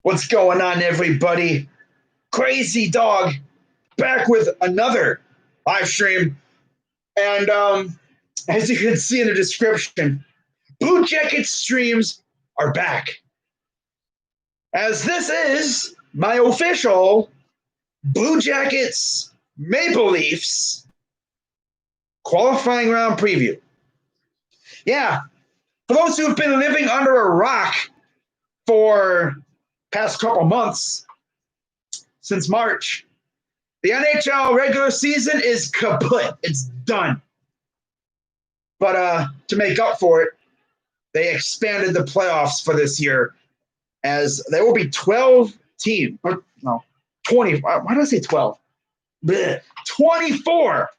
What's going on, everybody? Crazy Dog back with another live stream. And as you can see in the description, Blue Jackets streams are back. As this is my official Blue Jackets Maple Leafs qualifying round preview. Yeah, for those who've been living under a rock for past couple months, since March, the NHL regular season is kaput. It's done. But to make up for it, they expanded the playoffs for this year, as there will be 12 teams. No, 20. Why did I say 12? Blech, 24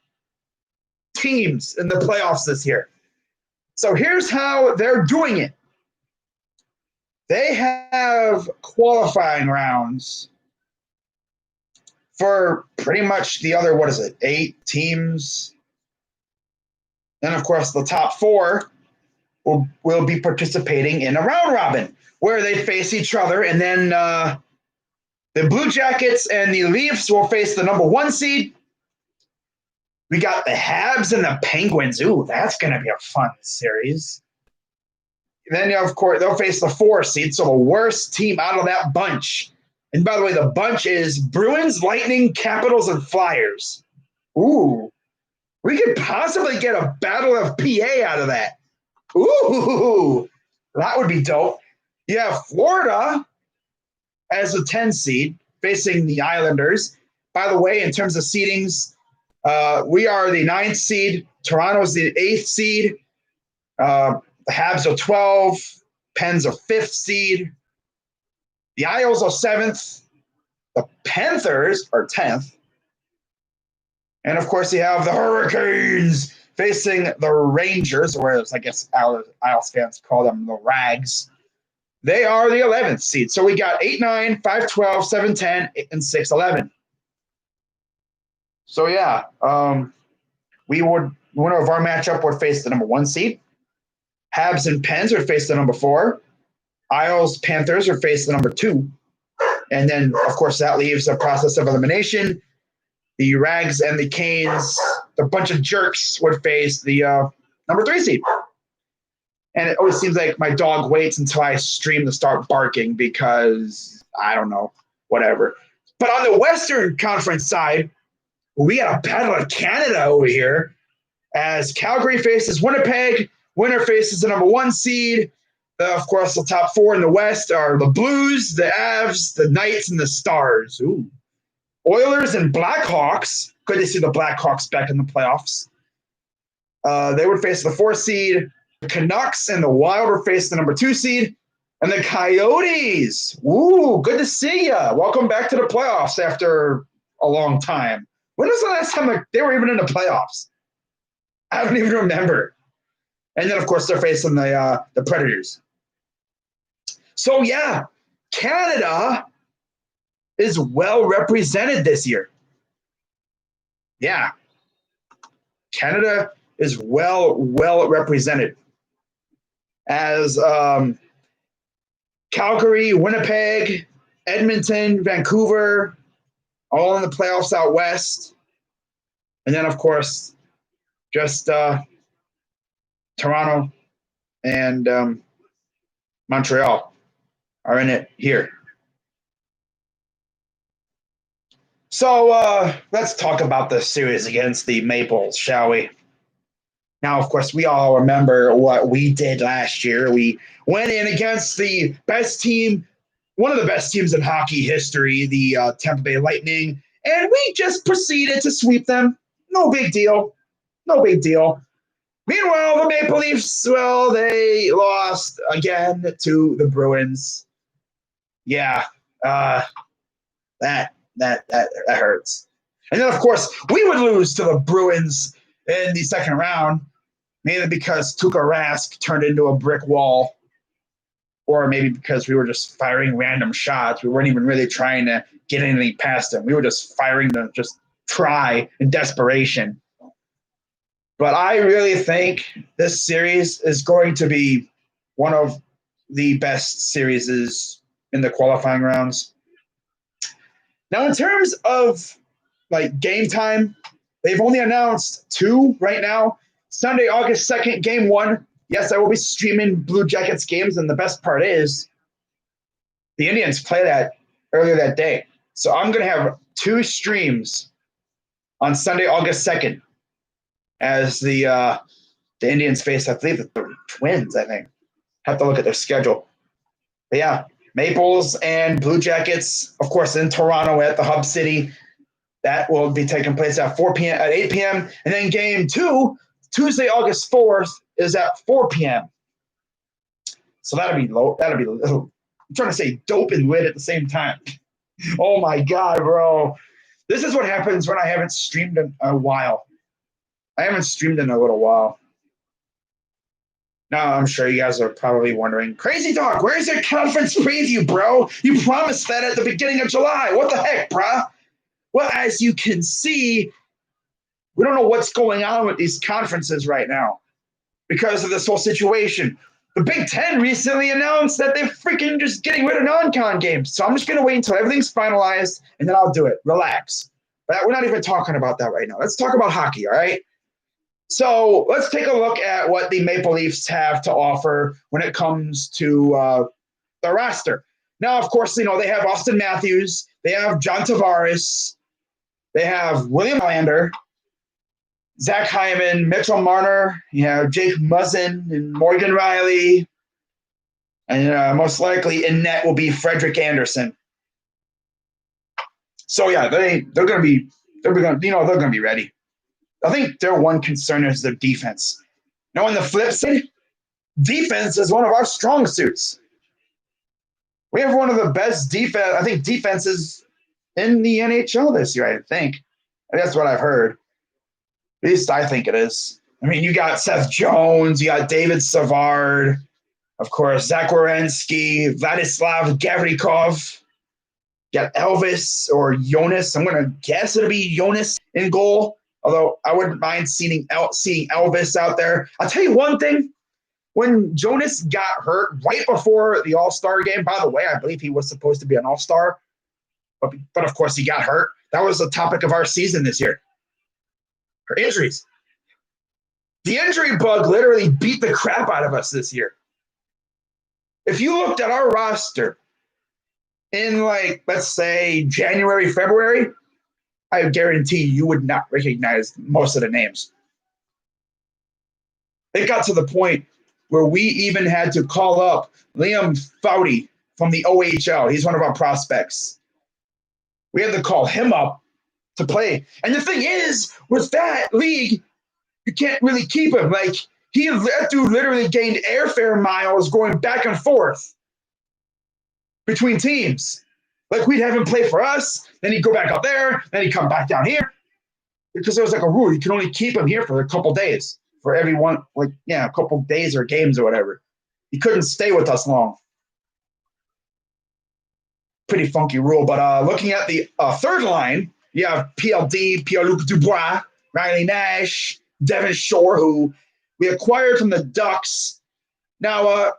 teams in the playoffs this year. So here's how they're doing it. They have qualifying rounds for pretty much the other, 8 teams. And of course, the top 4 will be participating in a round robin where they face each other. And then the Blue Jackets and the Leafs will face the number 1 seed. We got the Habs and the Penguins. Ooh, that's going to be a fun series. And then, of course, they'll face the 4 seed, so the worst team out of that bunch. And by the way, the bunch is Bruins, Lightning, Capitals, and Flyers. Ooh, we could possibly get a battle of PA out of that. Ooh, that would be dope. You have Florida as a 10 seed facing the Islanders. By the way, in terms of seedings, we are the 9th seed. Toronto's the 8th seed. The Habs are 12. Pens are 5th seed. The Isles are 7th. The Panthers are 10th. And, of course, you have the Hurricanes facing the Rangers, or as I guess Isles fans call them, the Rags. They are the 11th seed. So we got 8-9, 5-12, 7-10, and 6-11. So, yeah, winner of our matchup would face the number 1 seed. Habs and Pens would face the number 4. Isles Panthers would face the number 2. And then, of course, that leaves a process of elimination. The Rags and the Canes, the bunch of jerks, would face the number 3 seed. And it always seems like my dog waits until I stream to start barking because, I don't know, whatever. But on the Western Conference side, we got a battle of Canada over here as Calgary faces Winnipeg. Winner faces the number 1 seed. Of course, the top 4 in the West are the Blues, the Avs, the Knights, and the Stars. Ooh. Oilers and Blackhawks. Good to see the Blackhawks back in the playoffs. They would face the 4 seed. The Canucks and the Wild would face the number 2 seed. And the Coyotes. Ooh, good to see ya. Welcome back to the playoffs after a long time. When was the last time they were even in the playoffs? I don't even remember. And then, of course, they're facing the Predators. So, yeah, Canada is well represented this year. Yeah. Canada is well represented. As Calgary, Winnipeg, Edmonton, Vancouver, all in the playoffs out west. And then, of course, just Toronto and Montreal are in it here. So let's talk about the series against the Maples, shall we? Now, of course, we all remember what we did last year. We went in against the best team, one of the best teams in hockey history, the Tampa Bay Lightning, and we just proceeded to sweep them. No big deal. No big deal. Meanwhile, the Maple Leafs, well, they lost again to the Bruins. Yeah, that hurts. And then, of course, we would lose to the Bruins in the second round, mainly because Tuukka Rask turned into a brick wall, or maybe because we were just firing random shots. We weren't even really trying to get anything past him. We were just firing them just try in desperation. But I really think this series is going to be one of the best series in the qualifying rounds. Now, in terms of like game time, they've only announced 2 right now. Sunday, August 2nd, game 1. Yes, I will be streaming Blue Jackets games, and the best part is the Indians play that earlier that day. So I'm going to have 2 streams on Sunday, August 2nd, as the Indians face, I believe, the Twins, I think. Have to look at their schedule. But yeah, Maples and Blue Jackets, of course, in Toronto at the Hub City. That will be taking place at 4 p.m. at 8 p.m. And then game 2, Tuesday, August 4th, is at 4 p.m. So that'll be low. That'll be I'm trying to say dope and lit at the same time. Oh my God, bro. This is what happens when I haven't streamed in a while. I haven't streamed in a little while. Now, I'm sure you guys are probably wondering, Crazy Dog, where's your conference preview, bro? You promised that at the beginning of July. What the heck, bro? Well, as you can see, we don't know what's going on with these conferences right now because of this whole situation. The Big Ten recently announced that they're freaking just getting rid of non-con games. So I'm just going to wait until everything's finalized, and then I'll do it. Relax. But we're not even talking about that right now. Let's talk about hockey, all right? So let's take a look at what the Maple Leafs have to offer when it comes to the roster. Now, of course, they have Auston Matthews. They have John Tavares. They have William Nylander, Zach Hyman, Mitchell Marner. You have Jake Muzzin and Morgan Riley. And most likely in net will be Frederick Anderson. So, yeah, they're going to be ready. I think their one concern is their defense. Now, on the flip side, defense is one of our strong suits. We have one of the best defenses in the NHL this year, I think. That's what I've heard. At least I think it is. I mean, you got Seth Jones, you got David Savard, of course, Zach Werenski, Vladislav Gavrikov, you got Elvis or Jonas. I'm going to guess it'll be Jonas in goal. Although I wouldn't mind seeing Elvis out there. I'll tell you one thing. When Jonas got hurt right before the All-Star game, by the way, I believe he was supposed to be an All-Star, but of course he got hurt. That was the topic of our season this year. Her injuries. The injury bug literally beat the crap out of us this year. If you looked at our roster in, let's say, January, February, I guarantee you would not recognize most of the names. It got to the point where we even had to call up Liam Foudy from the OHL. He's one of our prospects. We had to call him up to play. And the thing is, with that league, you can't really keep him. That dude literally gained airfare miles going back and forth between teams. We'd have him play for us, then he'd go back up there, then he'd come back down here. Because there was a rule. You can only keep him here for a couple days. For every one, a couple days or games or whatever. He couldn't stay with us long. Pretty funky rule. But looking at the third line, you have PLD, Pierre-Luc Dubois, Riley Nash, Devin Shore, who we acquired from the Ducks. Now,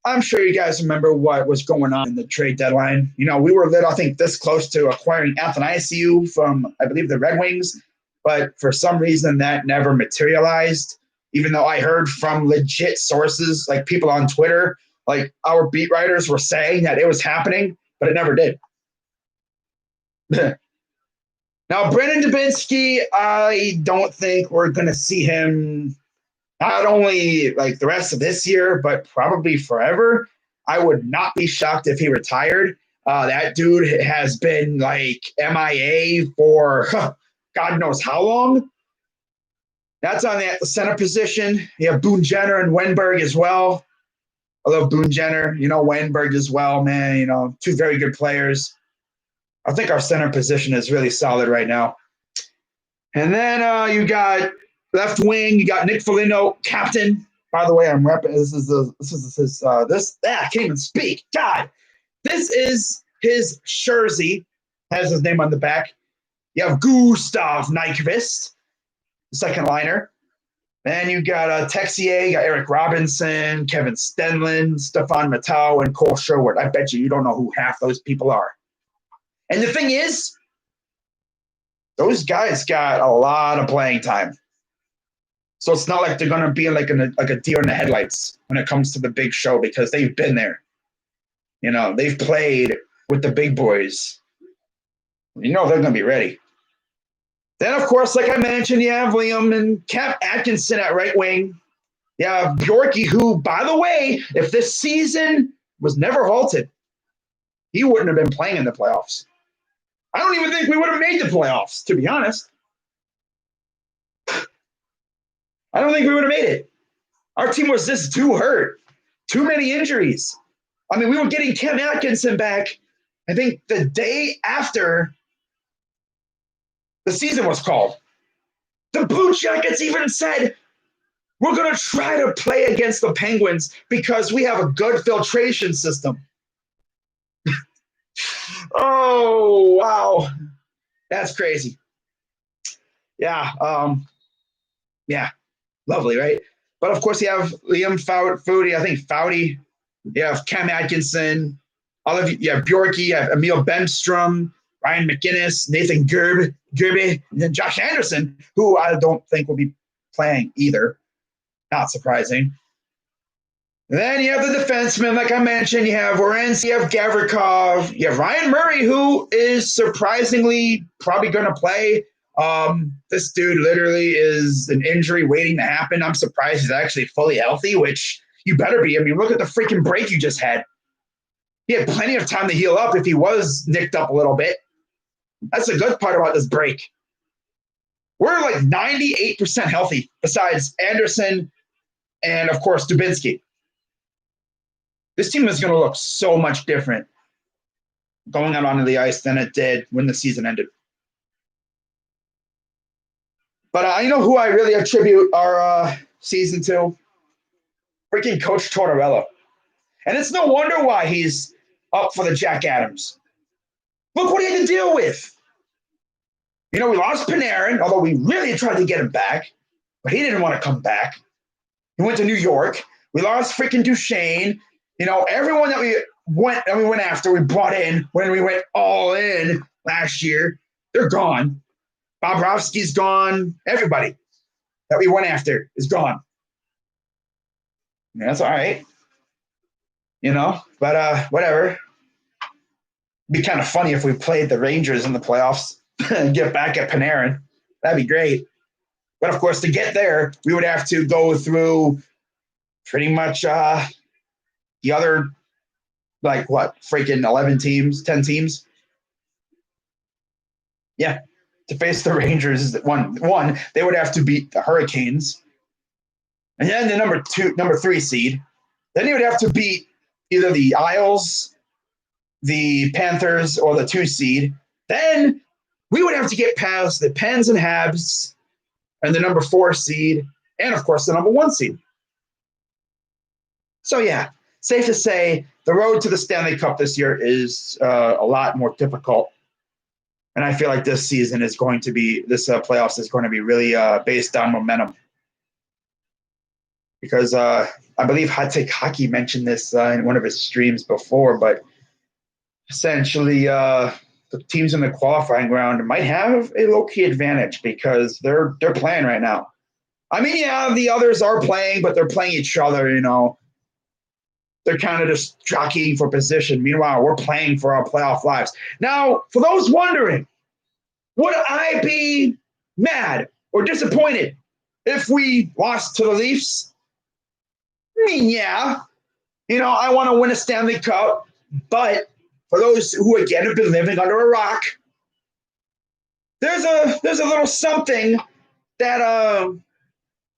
I'm sure you guys remember what was going on in the trade deadline. We were I think, this close to acquiring Athanasiou from, I believe, the Red Wings. But for some reason, that never materialized. Even though I heard from legit sources, like people on Twitter, our beat writers were saying that it was happening, but it never did. Now, Brandon Dubinsky, I don't think we're going to see him not only the rest of this year, but probably forever. I would not be shocked if he retired. That dude has been MIA for God knows how long. That's on the center position. You have Boone Jenner and Wenberg as well. I love Boone Jenner. Wenberg as well, man. Two very good players. I think our center position is really solid right now. And then you got left wing. You got Nick Foligno, captain. By the way, I'm repping. I can't even speak. God, this is his jersey. Has his name on the back. You have Gustav Nyquist, the second liner. Then you got Texier, you got Eric Robinson, Kevin Stenlund, Stefan Matau, and Cole Sherwood. I bet you don't know who half those people are. And the thing is, those guys got a lot of playing time. So it's not like they're going to be like a deer in the headlights when it comes to the big show because they've been there. You know, they've played with the big boys. You know they're going to be ready. Then, of course, like I mentioned, you have Liam and Cap Atkinson at right wing. You have Bjorky, who, by the way, if this season was never halted, he wouldn't have been playing in the playoffs. I don't even think we would have made the playoffs, to be honest. I don't think we would have made it. Our team was just too hurt. Too many injuries. I mean, we were getting Cam Atkinson back, I think, the day after the season was called. The Blue Jackets even said, we're going to try to play against the Penguins because we have a good filtration system. Oh, wow. That's crazy. Yeah. Yeah. Lovely, right? But, of course, you have Liam Foudy. I think Foudy. You have Cam Atkinson. You have Bjorky. You have Emil Benstrom, Ryan McGinnis, Nathan Gerbe, and then Josh Anderson, who I don't think will be playing either. Not surprising. Then you have the defensemen, like I mentioned. You have Werenski, you have Gavrikov, you have Ryan Murray, who is surprisingly probably going to play. This dude literally is an injury waiting to happen. I'm surprised he's actually fully healthy, which you better be. I mean, look at the freaking break you just had. He had plenty of time to heal up if he was nicked up a little bit. That's the good part about this break. We're like 98% healthy, besides Anderson and, of course, Dubinsky. This team is going to look so much different going out onto the ice than it did when the season ended. But I know who I really attribute our season to. Freaking Coach Tortorella. And it's no wonder why he's up for the Jack Adams. Look what he had to deal with. You know, we lost Panarin, although we really tried to get him back, but he didn't want to come back. He went to New York. We lost freaking Duchesne. You know, everyone that we went after, we brought in when we went all in last year, they're gone. Bobrovsky's gone. Everybody that we went after is gone. Yeah, that's all right. You know, but whatever. It'd be kind of funny if we played the Rangers in the playoffs and get back at Panarin. That'd be great. But, of course, to get there, we would have to go through pretty much the other, like, what, freaking 11 teams, 10 teams? Yeah, to face the Rangers, one, they would have to beat the Hurricanes. And then the number 3 seed. Then you would have to beat either the Isles, the Panthers, or the 2 seed. Then we would have to get past the Pens and Habs and the number 4 seed, and, of course, the number 1 seed. So, yeah, safe to say the road to the Stanley Cup this year is a lot more difficult. And I feel like this season is going to be, this playoffs is going to be really based on momentum. Because I believe Hot Take Hockey mentioned this in one of his streams before, but essentially the teams in the qualifying round might have a low-key advantage because they're playing right now. I mean, yeah, the others are playing, but they're playing each other, you know. They're kind of just jockeying for position. Meanwhile, we're playing for our playoff lives. Now, for those wondering, would I be mad or disappointed if we lost to the Leafs? I mean, yeah. You know, I want to win a Stanley Cup, but for those who, again, have been living under a rock, there's a little something that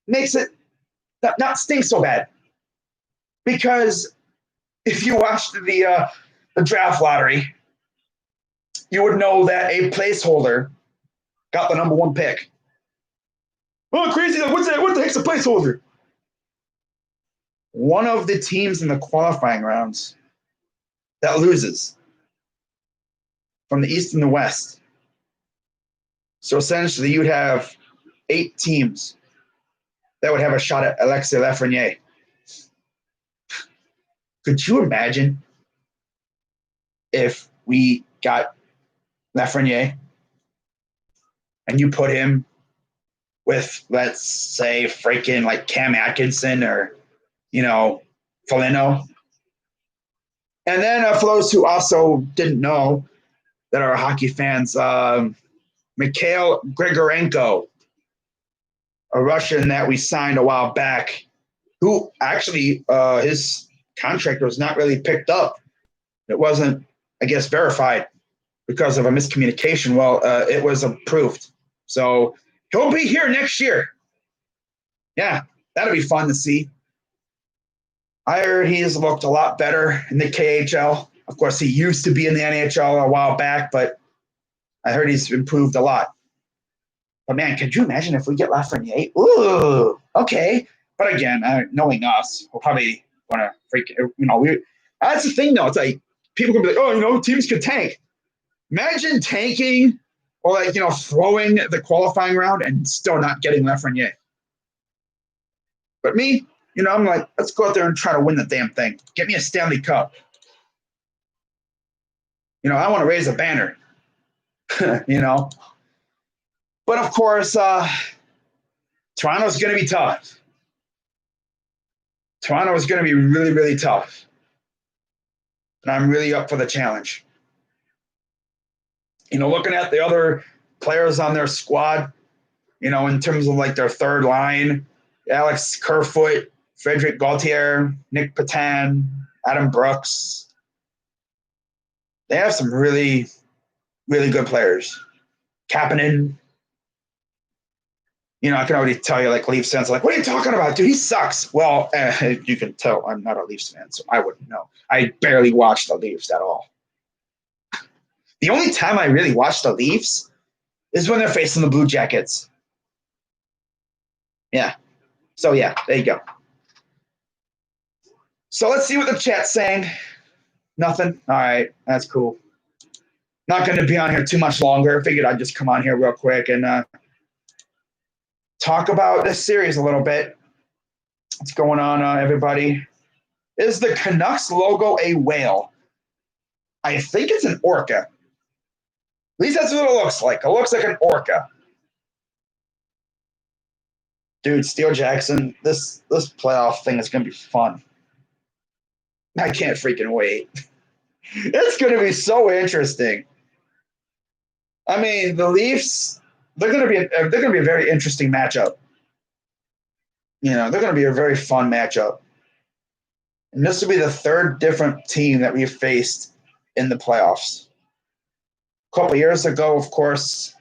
makes it not stink so bad. Because if you watched the draft lottery, you would know that a placeholder got the number 1 pick. Oh, crazy. What the heck's a placeholder? One of the teams in the qualifying rounds that loses from the East and the West So essentially, you'd have 8 teams that would have a shot at Alexis Lafreniere. Could you imagine if we got Lafreniere and you put him with, let's say, freaking like Cam Atkinson or, Foligno? And then for those who also didn't know that are hockey fans, Mikhail Grigorenko, a Russian that we signed a while back, who actually his contract was not really picked up. It wasn't, I guess, verified because of a miscommunication. Well, it was approved. So he'll be here next year. Yeah, that'll be fun to see. I heard he's looked a lot better in the KHL. Of course, he used to be in the NHL a while back, but I heard he's improved a lot. But man, could you imagine if we get Lafreniere? Ooh, okay. But again, knowing us, we'll probably want to freak. That's the thing, though. It's like people can be like, oh, teams could tank. Imagine tanking or throwing the qualifying round and still not getting Lafreniere. But me, I'm like, let's go out there and try to win the damn thing. Get me a Stanley Cup. I want to raise a banner. But of course, Toronto's going to be tough. Toronto is going to be really, really tough. And I'm really up for the challenge. Looking at the other players on their squad, in terms of like their third line, Alex Kerfoot, Frederic Gauthier, Nick Petan, Adam Brooks. They have some really, really good players. Kapanen. I can already tell you, like, Leafs fans are like, what are you talking about, dude? He sucks. Well, you can tell I'm not a Leafs fan, so I wouldn't know. I barely watch the Leafs at all. The only time I really watch the Leafs is when they're facing the Blue Jackets. Yeah. So, yeah, there you go. So let's see what the chat's saying. Nothing? All right, that's cool. Not going to be on here too much longer. I figured I'd just come on here real quick and talk about this series a little bit. What's going on, everybody? Is the Canucks logo a whale? I think it's an orca. At least that's what it looks like. It looks like an orca. Dude, Steele Jackson, this playoff thing is going to be fun. I can't freaking wait. It's going to be so interesting. I mean, the Leafs, they're going to be a very interesting matchup. They're going to be a very fun matchup. And this will be the third different team that we've faced in the playoffs. A couple of years ago, of course,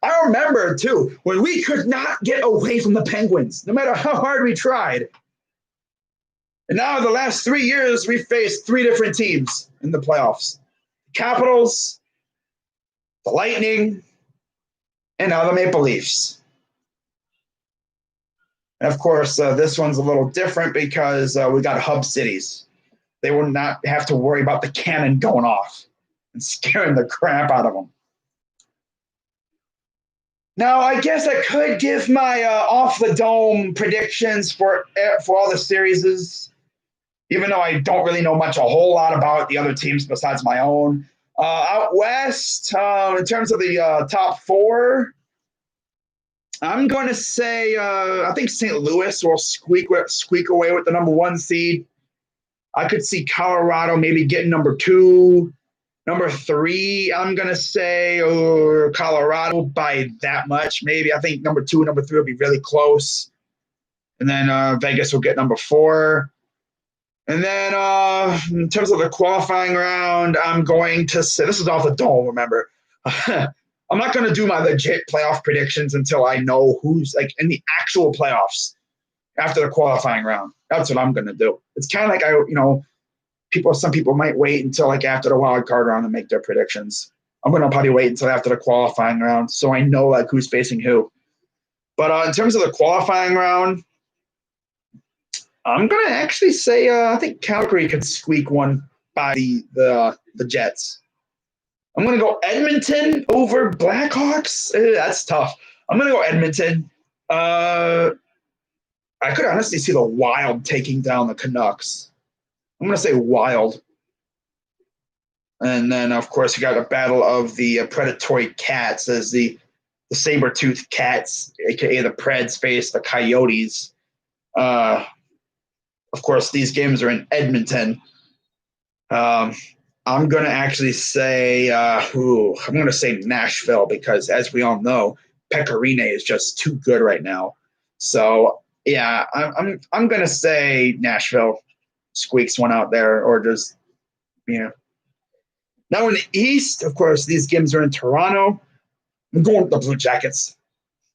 I remember, too, when we could not get away from the Penguins, no matter how hard we tried. And now, the last 3 years, we've faced 3 different teams in the playoffs. The Capitals, the Lightning, and now the Maple Leafs. And, of course, this one's a little different because we got hub cities. They will not have to worry about the cannon going off and scaring the crap out of them. Now, I guess I could give my off-the-dome predictions for all the series, even though I don't really know a whole lot about the other teams besides my own. Out west, in terms of the top 4, I'm going to say I think St. Louis will squeak away with the number 1 seed. I could see Colorado maybe getting number 2. Number 3, I'm going to say Colorado by that much, maybe. I think number 2 and number 3 will be really close. And then Vegas will get number 4. And then in terms of the qualifying round, I'm going to say, this is off the dome, remember. I'm not going to do my legit playoff predictions until I know who's like in the actual playoffs after the qualifying round. That's what I'm going to do. It's kind of like some people might wait until like after the wild card round to make their predictions. I'm going to probably wait until after the qualifying round so I know like who's facing who. But in terms of the qualifying round, I'm going to actually say I think Calgary could squeak one by the Jets. I'm going to go Edmonton over Blackhawks. That's tough. I'm going to go Edmonton. I could honestly see the Wild taking down the Canucks. I'm going to say Wild. And then, of course, you got a battle of the predatory cats as the saber-toothed cats, a.k.a. the Preds, face the Coyotes. Of course, these games are in Edmonton. I'm going to actually say, I'm going to say Nashville because, as we all know, Pekka Rinne is just too good right now. So, yeah, I'm going to say Nashville squeaks one out there, or just, you know. Now in the East, of course, these games are in Toronto. I'm going with the Blue Jackets.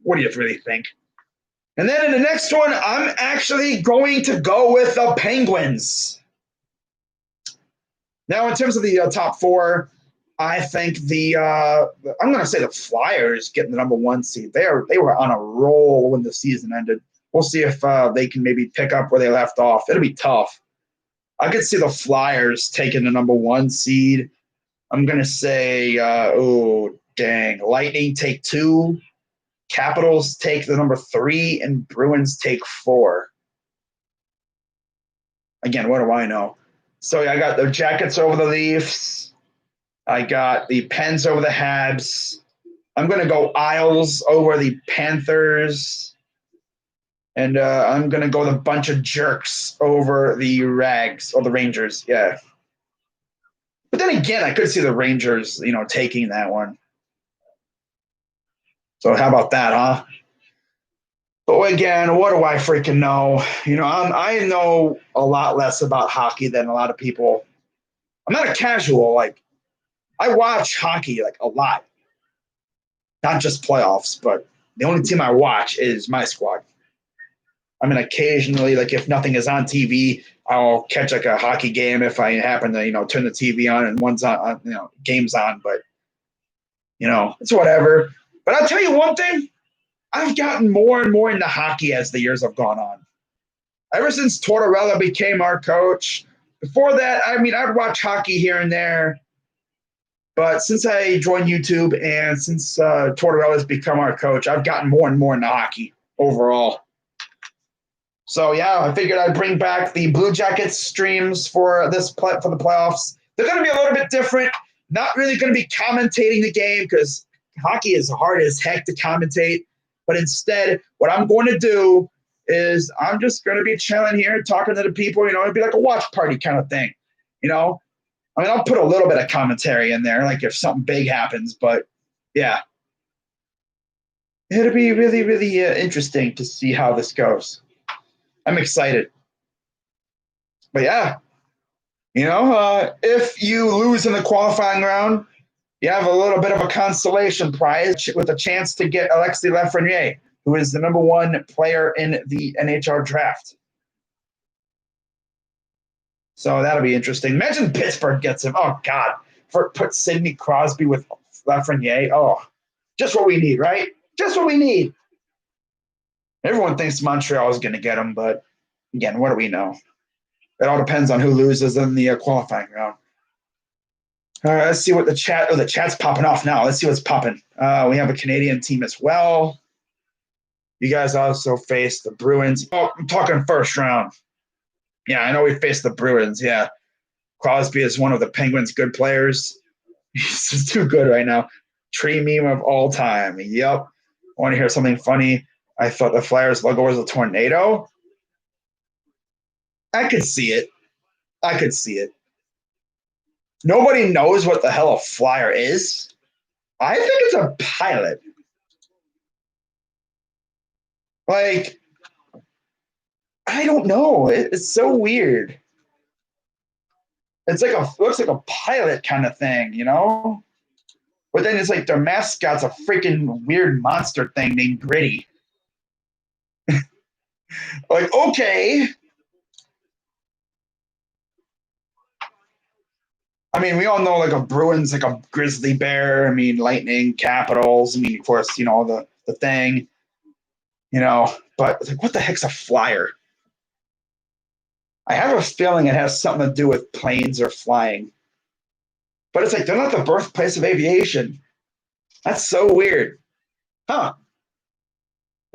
What do you really think? And then in the next one, I'm actually going to go with the Penguins. Now, in terms of the top four, I think I'm going to say the Flyers getting the number one seed. They were on a roll when the season ended. We'll see if they can maybe pick up where they left off. It'll be tough. I could see the Flyers taking the number one seed. I'm going to say, Lightning take 2, Capitals take the number 3, and Bruins take 4. Again, what do I know? So I got the Jackets over the Leafs. I got the Pens over the Habs. I'm going to go Isles over the Panthers. And I'm going to go the bunch of jerks over the Rags or the Rangers. Yeah. But then again, I could see the Rangers, taking that one. So how about that, huh? But again, what do I freaking know? I know a lot less about hockey than a lot of people. I'm not a casual. Like, I watch hockey like a lot, not just playoffs. But the only team I watch is my squad. I mean, occasionally, like if nothing is on TV, I'll catch like a hockey game if I happen to turn the TV on and one's on, game's on. But it's whatever. But I'll tell you one thing. I've gotten more and more into hockey as the years have gone on. Ever since Tortorella became our coach, before that, I mean, I'd watch hockey here and there. But since I joined YouTube and since Tortorella's become our coach, I've gotten more and more into hockey overall. So, yeah, I figured I'd bring back the Blue Jackets streams for the playoffs. They're going to be a little bit different. Not really going to be commentating the game because hockey is hard as heck to commentate. But instead, what I'm going to do is I'm just going to be chilling here, talking to the people. It'd be like a watch party kind of thing. I mean, I'll put a little bit of commentary in there, like if something big happens. But, yeah. It'll be really, really interesting to see how this goes. I'm excited. But, yeah. If you lose in the qualifying round, you have a little bit of a consolation prize with a chance to get Alexis Lafreniere, who is the number 1 player in the NHL draft. So that'll be interesting. Imagine Pittsburgh gets him. Oh, God. Put Sidney Crosby with Lafreniere. Oh, just what we need, right? Just what we need. Everyone thinks Montreal is going to get him, but, again, what do we know? It all depends on who loses in the qualifying round. All right, let's see what the chat's popping off now. Let's see what's popping. We have a Canadian team as well. You guys also face the Bruins. Oh, I'm talking first round. Yeah, I know we faced the Bruins. Yeah. Crosby is one of the Penguins' good players. He's too good right now. Tree meme of all time. Yep. Want to hear something funny? I thought the Flyers logo was a tornado. I could see it. Nobody knows what the hell a Flyer is. I think it's a pilot. Like, I don't know. It's so weird. It's like looks like a pilot kind of thing, But then it's like their mascot's a freaking weird monster thing named Gritty. Like, okay. I mean, we all know like a Bruins, like a grizzly bear. I mean, Lightning, Capitals. I mean, of course, the thing. But like, what the heck's a Flyer? I have a feeling it has something to do with planes or flying. But it's like they're not the birthplace of aviation. That's so weird. Huh.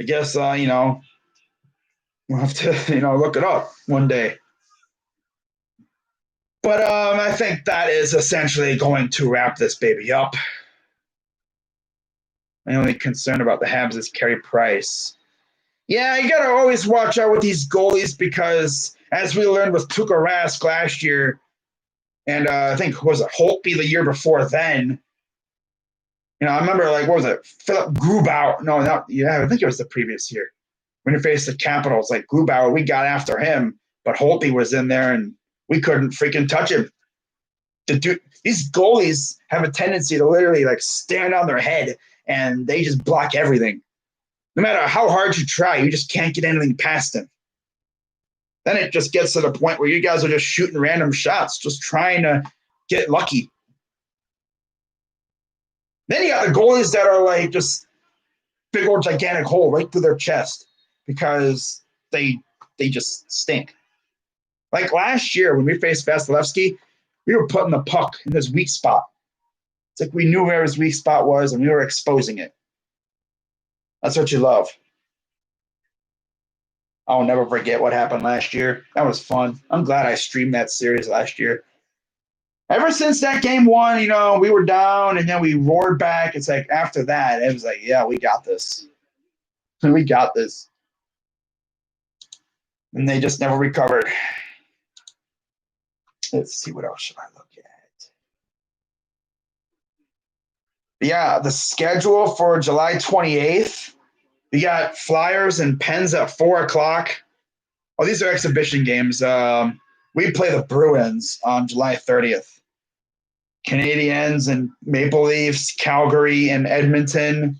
I guess, we'll have to, look it up one day. But I think that is essentially going to wrap this baby up. My only concern about the Habs is Carey Price. Yeah, you got to always watch out with these goalies because, as we learned with Tuukka Rask last year, and I think, was it Holtby the year before then? I remember, what was it? Philip Grubauer. No, I think it was the previous year. When he faced the Capitals, Grubauer, we got after him, but Holtby was in there, and we couldn't freaking touch him. These goalies have a tendency to literally, stand on their head, and they just block everything. No matter how hard you try, you just can't get anything past them. Then it just gets to the point where you guys are just shooting random shots, just trying to get lucky. Then you got the goalies that are just big old gigantic hole right through their chest because they just stink. Like last year when we faced Vasilevsky, we were putting the puck in his weak spot. It's like we knew where his weak spot was and we were exposing it. That's what you love. I'll never forget what happened last year. That was fun. I'm glad I streamed that series last year. Ever since that game one, we were down and then we roared back. It's like after that, it was like, yeah, we got this. We got this. And they just never recovered. Let's see, what else should I look at? Yeah, the schedule for July 28th. We got Flyers and Pens at 4 o'clock. Oh, these are exhibition games. We play the Bruins on July 30th. Canadiens and Maple Leafs, Calgary and Edmonton.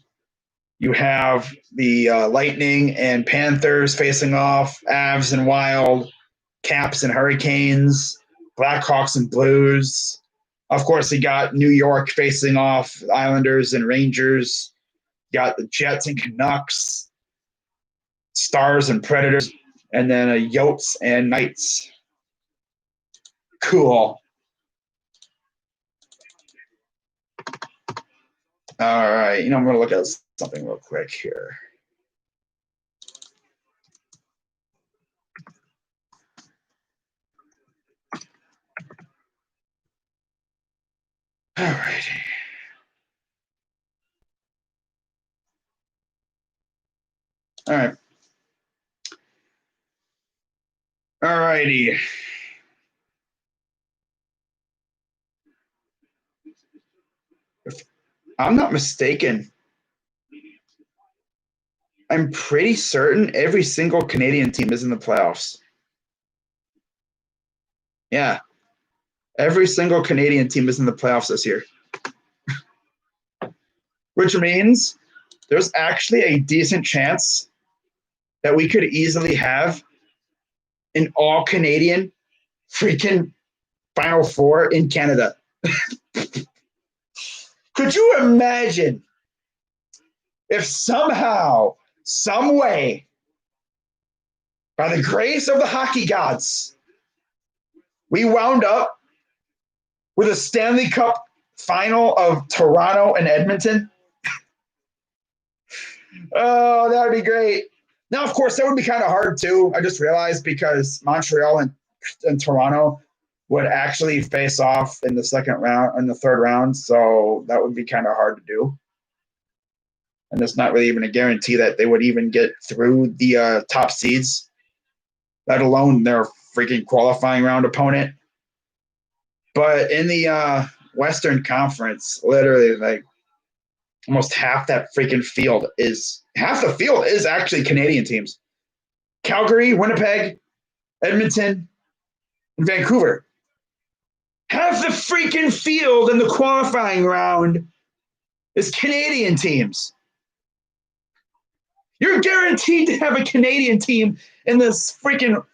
You have the Lightning and Panthers facing off, Avs and Wild, Caps and Hurricanes, Blackhawks and Blues. Of course, you got New York facing off, Islanders and Rangers. You got the Jets and Canucks, Stars and Predators, and then Yotes and Knights. Cool. All right, I'm going to look at something real quick here. All righty. All right. All righty. If I'm not mistaken, I'm pretty certain every single Canadian team is in the playoffs. Yeah. Every single Canadian team is in the playoffs this year. Which means there's actually a decent chance that we could easily have an all-Canadian freaking Final Four in Canada. Could you imagine if somehow, some way, by the grace of the hockey gods, we wound up with a Stanley Cup final of Toronto and Edmonton? Oh, that would be great. Now, of course, that would be kind of hard too. I just realized because Montreal and Toronto would actually face off in the second round, in the third round. So that would be kind of hard to do. And it's not really even a guarantee that they would even get through the top seeds, let alone their freaking qualifying round opponent. But in the Western Conference, literally almost half that freaking field is actually Canadian teams. Calgary, Winnipeg, Edmonton, and Vancouver. Half the freaking field in the qualifying round is Canadian teams. You're guaranteed to have a Canadian team in this freaking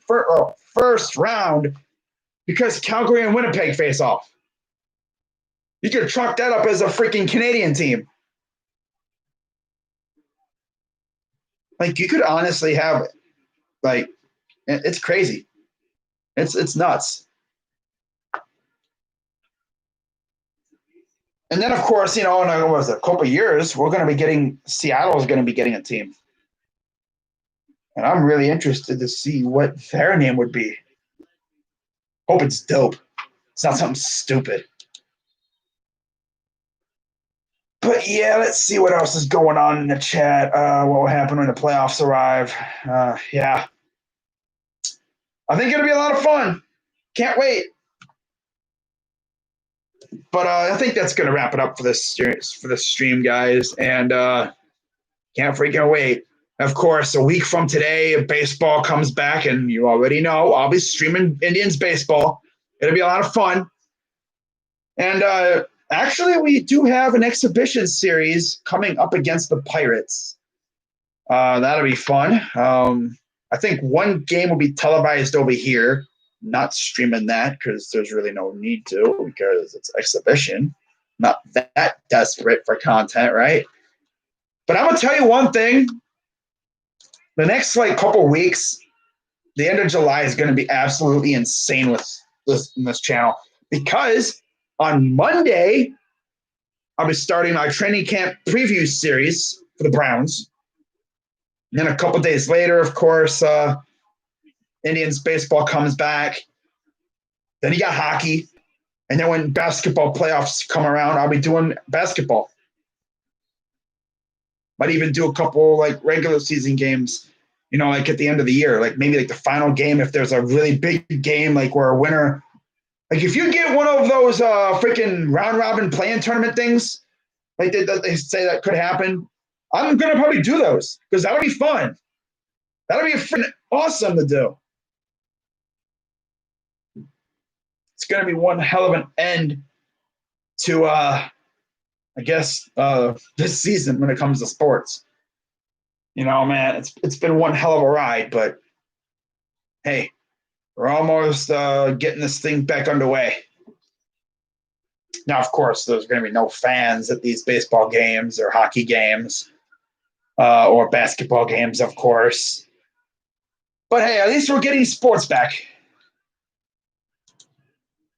first round because Calgary and Winnipeg face off. You could chalk that up as a freaking Canadian team. You could honestly have, it's crazy. It's nuts. And then, of course, in a couple of years, we're going to be getting Seattle is going to be getting a team, and I'm really interested to see what their name would be. Hope it's dope. It's not something stupid. But yeah, let's see what else is going on in the chat. What will happen when the playoffs arrive? Yeah, I think it'll be a lot of fun. Can't wait. But I think that's going to wrap it up for this stream, guys. And can't freaking wait. Of course, a week from today, baseball comes back, and you already know I'll be streaming Indians baseball. It'll be a lot of fun. And actually, we do have an exhibition series coming up against the Pirates. That'll be fun. I think one game will be televised over here. Not streaming that because there's really no need to because it's exhibition. Not that desperate for content, right? But I'm gonna tell you one thing. The next couple weeks, the end of July is going to be absolutely insane with this channel because on Monday I'll be starting our training camp preview series for the Browns. And then a couple days later, of course, Indians baseball comes back. Then you got hockey. And then when basketball playoffs come around, I'll be doing basketball. Might even do a couple regular season games, at the end of the year, maybe the final game if there's a really big game, where a winner, if you get one of those freaking round robin play-in tournament things, they say that could happen, I'm gonna probably do those because that'll be fun. That'll be freaking awesome to do. It's gonna be one hell of an end to I guess this season when it comes to sports. Man, it's been one hell of a ride, but hey, we're almost getting this thing back underway. Now, of course, there's going to be no fans at these baseball games or hockey games or basketball games, of course. But hey, at least we're getting sports back.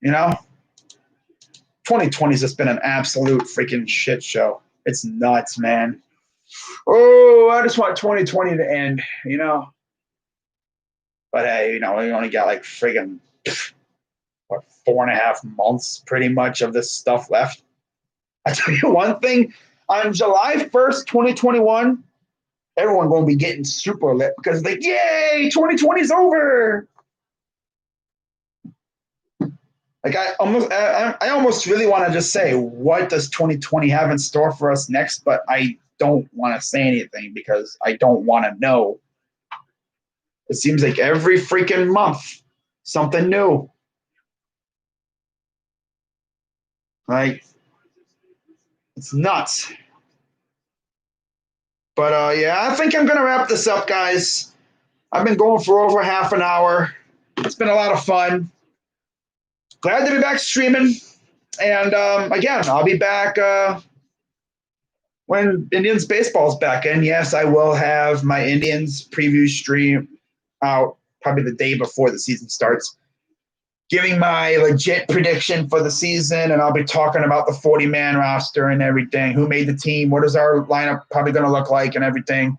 2020 has just been an absolute freaking shit show. It's nuts, man. Oh, I just want 2020 to end, But hey, we only got friggin' 4.5 months pretty much of this stuff left. I tell you one thing, on July 1st, 2021, everyone going to be getting super lit because yay, 2020 is over. I almost really want to just say, what does 2020 have in store for us next? But I don't want to say anything because I don't want to know. It seems like every freaking month, something new. It's nuts. But yeah, I think I'm going to wrap this up, guys. I've been going for over half an hour. It's been a lot of fun. Glad to be back streaming. And again, I'll be back when Indians baseball's back. And yes, I will have my Indians preview stream out probably the day before the season starts, giving my legit prediction for the season. And I'll be talking about the 40-man roster and everything, who made the team, what is our lineup probably going to look like and everything.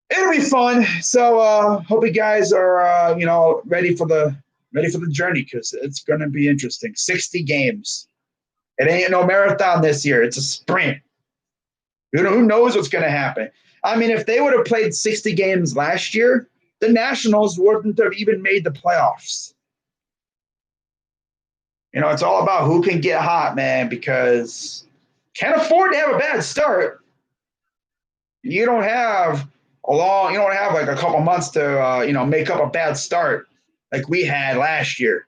It'll be fun. So hope you guys are, ready for the journey because it's going to be interesting. 60 games. It ain't no marathon this year. It's a sprint. Who knows what's going to happen? I mean, if they would have played 60 games last year, the Nationals wouldn't have even made the playoffs. It's all about who can get hot, man, because can't afford to have a bad start. You don't have a couple months to, make up a bad start like we had last year.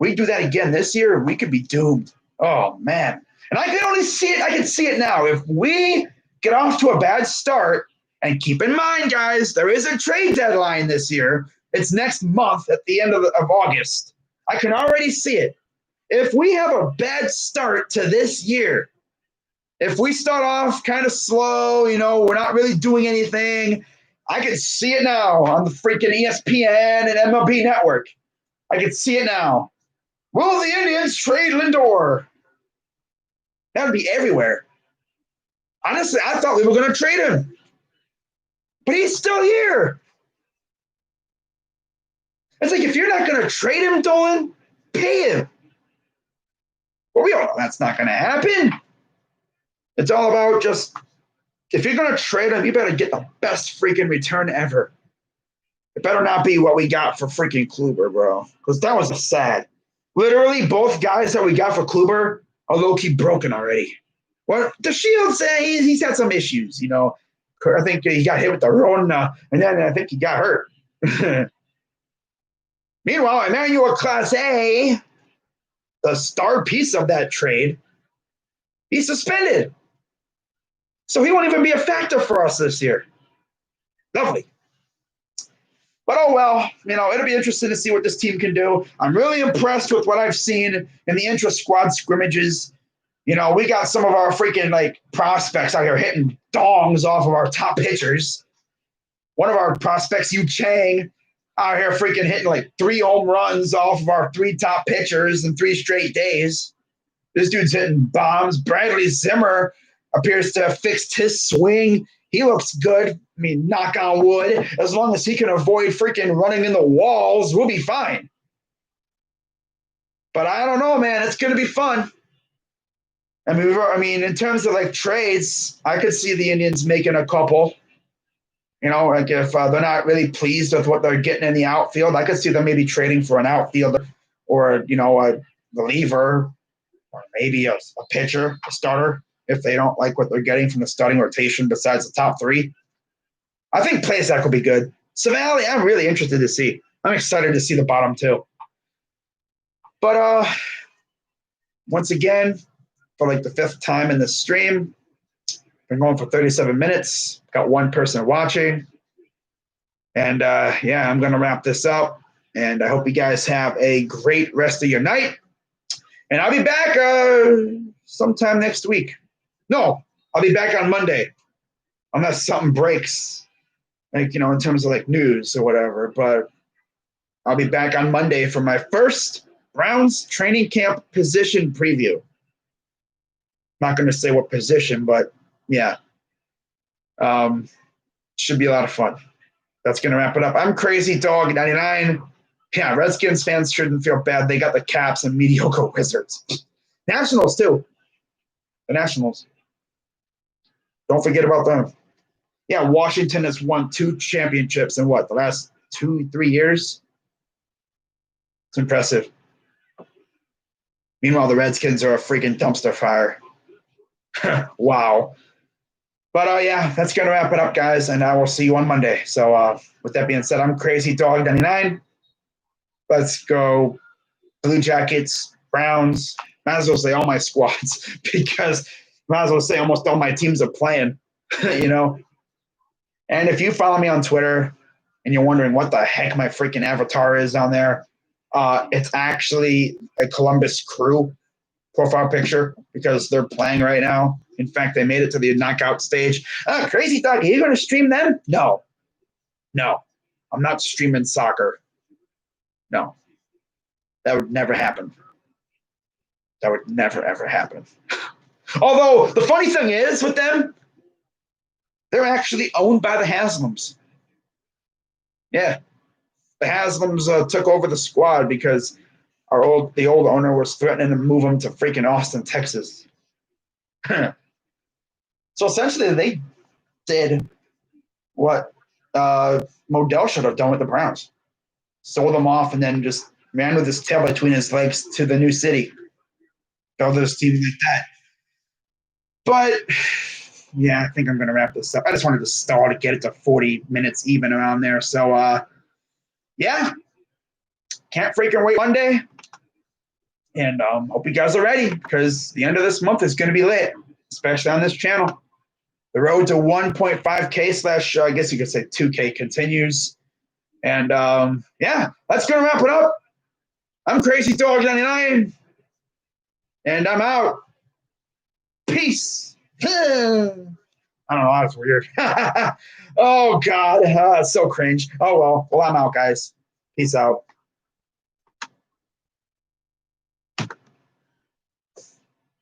We do that again this year, we could be doomed. Oh, man. And I can only see it. I can see it now. If we get off to a bad start, and keep in mind, guys, there is a trade deadline this year. It's next month at the end of August. I can already see it. If we have a bad start to this year, if we start off kind of slow, we're not really doing anything, I can see it now on the freaking ESPN and MLB Network. I can see it now. Will the Indians trade Lindor? That would be everywhere. Honestly, I thought we were going to trade him. But he's still here. It's like, if you're not going to trade him, Dolan, pay him. Well, we all know that's not going to happen. It's all about just, if you're going to trade him, you better get the best freaking return ever. It better not be what we got for freaking Kluber, bro. Because that was sad. Literally, both guys that we got for Kluber are low-key broken already. Well, the Shields, he's had some issues, you know. I think he got hit with the Rona, and then I think he got hurt. Meanwhile, Emmanuel Clase, the star piece of that trade, he's suspended. So he won't even be a factor for us this year. Lovely. But oh well, you know, it'll be interesting to see what this team can do. I'm really impressed with what I've seen in the intra-squad scrimmages. You know, we got some of our freaking like prospects out here hitting dongs off of our top pitchers. One of our prospects, Yu Chang, out here freaking hitting like 3 home runs off of our 3 top pitchers in 3 straight days. This dude's hitting bombs. Bradley Zimmer appears to have fixed his swing. He looks good. I mean, knock on wood. As long as he can avoid freaking running in the walls, we'll be fine. But I don't know, man. It's going to be fun. I mean, in terms of like trades, I could see the Indians making a couple. You know, like if they're not really pleased with what they're getting in the outfield, I could see them maybe trading for an outfielder or, you know, a reliever or maybe a pitcher, a starter, if they don't like what they're getting from the starting rotation besides the top 3. I think Plesac will be good. Savali, I'm really interested to see. I'm excited to see the bottom 2. But once again, for like the 5th time in this stream, been going for 37 minutes. Got 1 person watching. And yeah, I'm going to wrap this up. And I hope you guys have a great rest of your night. And I'll be back sometime next week. No, I'll be back on Monday. Unless something breaks, like, you know, in terms of like news or whatever. But I'll be back on Monday for my first Browns training camp position preview. Not going to say what position, but yeah. Should be a lot of fun. That's going to wrap it up. I'm Crazy Dog 99. Yeah, Redskins fans shouldn't feel bad. They got the Caps and mediocre Wizards. Nationals, too. The Nationals. Don't forget about them. Yeah, Washington has won 2 championships in what, the last 2-3 years? It's impressive. Meanwhile, the Redskins are a freaking dumpster fire. Wow. But yeah, that's going to wrap it up, guys, and I will see you on Monday. So with that being said, I'm Crazy Dog 99. Let's go Blue Jackets, Browns. Might as well say all my squads because might as well say almost all my teams are playing, you know. And if you follow me on Twitter and you're wondering what the heck my freaking avatar is on there, it's actually a Columbus Crew profile picture because they're playing right now. In fact, they made it to the knockout stage. Crazy Dog, are you going to stream them? No. I'm not streaming soccer. No. That would never happen. That would never, ever happen. Although, the funny thing is with them, they're actually owned by the Haslams. Yeah. The Haslams took over the squad because the old owner was threatening to move them to freaking Austin, Texas. So essentially, they did what Modell should have done with the Browns. Sold them off and then just ran with his tail between his legs to the new city. All those teams like that. But yeah, I think I'm going to wrap this up. I just wanted to stall to get it to 40 minutes even around there. So yeah, can't freaking wait Monday. And hope you guys are ready because the end of this month is going to be lit, especially on this channel. The road to 1.5K / I guess you could say 2K continues. And yeah, that's going to wrap it up. I'm Crazy Dog 99. And I'm out. Peace. I don't know. That's weird. Oh, God. So cringe. Oh, well. Well, I'm out, guys. Peace out.